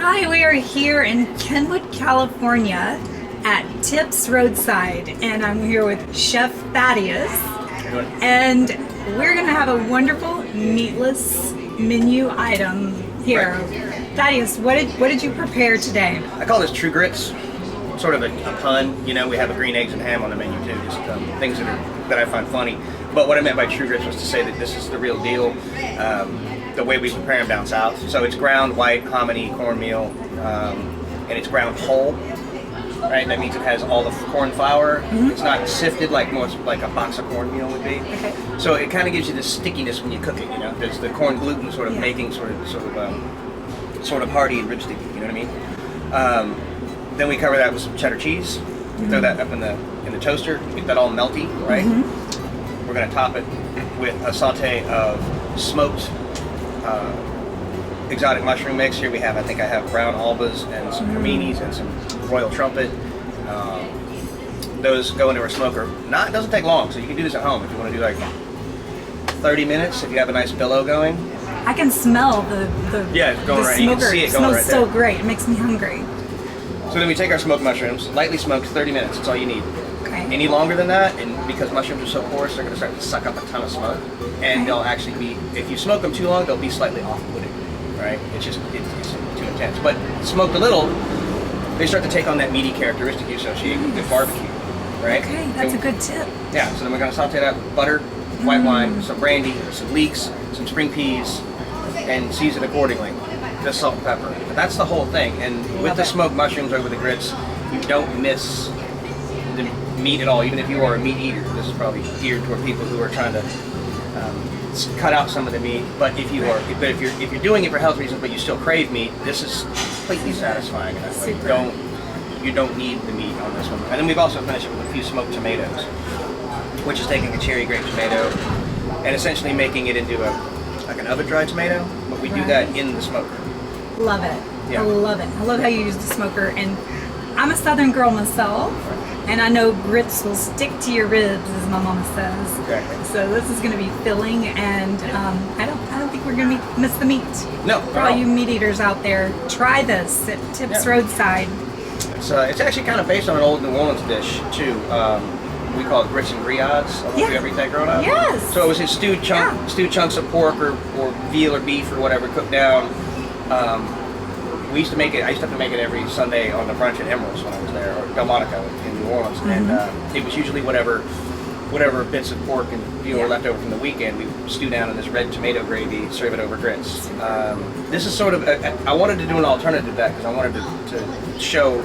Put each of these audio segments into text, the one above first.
Hi, we are here in Kenwood, California at Tips Roadside, and I'm here with Chef Thaddeus, and we're going to have a wonderful meatless menu item here. Right. Thaddeus, what did you prepare today? I call this true grits, sort of a pun. You know, we have a green eggs and ham on the menu too, just things that I find funny. But what I meant by true grits was to say that this is the real deal. The way we prepare them down south. So it's ground white hominy cornmeal, and it's ground whole. Right, that means it has all the corn flour. Mm-hmm. It's not sifted like most like a box of cornmeal would be. Okay. So it kind of gives you this stickiness when you cook it. You know, there's the corn gluten sort of making sort of hearty and rich sticky. You know what I mean? Then we cover that with some cheddar cheese. Mm-hmm. Throw that up in the toaster. Get that all melty, right? Mm-hmm. We're gonna top it with a saute of smoked exotic mushroom mix. Here I think I have brown albas and some creminis and some royal trumpet. Those go into a smoker. It doesn't take long, so you can do this at home if you want to do like 30 minutes if you have a nice billow going. I can smell the it's going right. Smoker. You can see it going right there. It smells so great. It makes me hungry. So then we take our smoked mushrooms, lightly smoked, 30 minutes. That's all you need. Okay. Any longer than that, and because mushrooms are so porous, they're going to start to suck up a ton of smoke, and they'll actually be. If you smoke them too long, they'll be slightly off-putting. Right? It's too intense. But smoked a little, they start to take on that meaty characteristic you associate with barbecue. Right? Okay, that's a good tip. Yeah. So then we're going to saute that with butter, white wine, some brandy, some leeks, some spring peas, and season accordingly. Just salt and pepper. But that's the whole thing. And with the smoked mushrooms over the grits, you don't miss the meat at all. Even if you are a meat eater, this is probably geared toward people who are trying to cut out some of the meat. But if you're doing it for health reasons, but you still crave meat, this is completely satisfying. You don't need the meat on this one. And then we've also finished it with a few smoked tomatoes, which is taking a cherry grape tomato and essentially making it into like an oven dried tomato. But we do that in the smoker. Love it. Yeah. I love it. I love how you use the smoker. And I'm a Southern girl myself, and I know grits will stick to your ribs, as my mama says. Exactly. So this is going to be filling, and I don't think we're going to miss the meat. No. For all you meat eaters out there, try this at Tips Roadside. It's actually kind of based on an old New Orleans dish too. We call it grits and griots. I don't know if you ever eat that growing up. Yes. So it was stewed chunks of pork or veal or beef or whatever cooked down. We used to make it. I used to have to make it every Sunday on the brunch at Emerald's when I was there, or Delmonico in New Orleans, and it was usually whatever bits of pork and veal were left over from the weekend. We stew down in this red tomato gravy, serve it over grits. This is sort of. I wanted to do an alternative to that because I wanted to show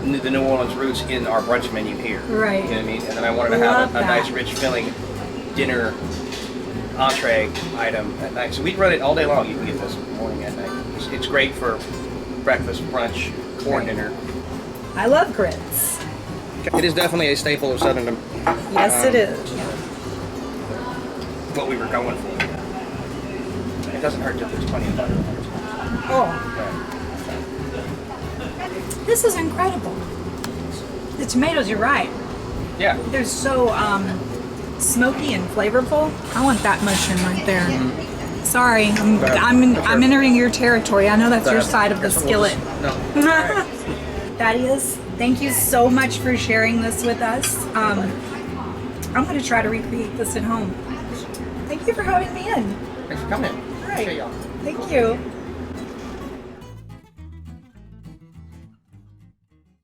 the New Orleans roots in our brunch menu here. Right. You know what I mean? And then I wanted to have a nice, rich, filling dinner entree item at night. So we run it all day long. You can get this morning and night. It's great for breakfast, brunch, or dinner. I love grits. It is definitely a staple of Southern. Yes, it is. What we were going for. It doesn't hurt that there's plenty of butter. Oh. This is incredible. The tomatoes, you're right. Yeah. They're so smoky and flavorful. I want that mushroom right there. Mm-hmm. Sorry, I'm entering your territory. I know that's your side of the skillet. Thaddeus, thank you so much for sharing this with us. I'm going to try to recreate this at home. Thank you for having me in. Thanks for coming in. All right. Appreciate y'all. Thank you.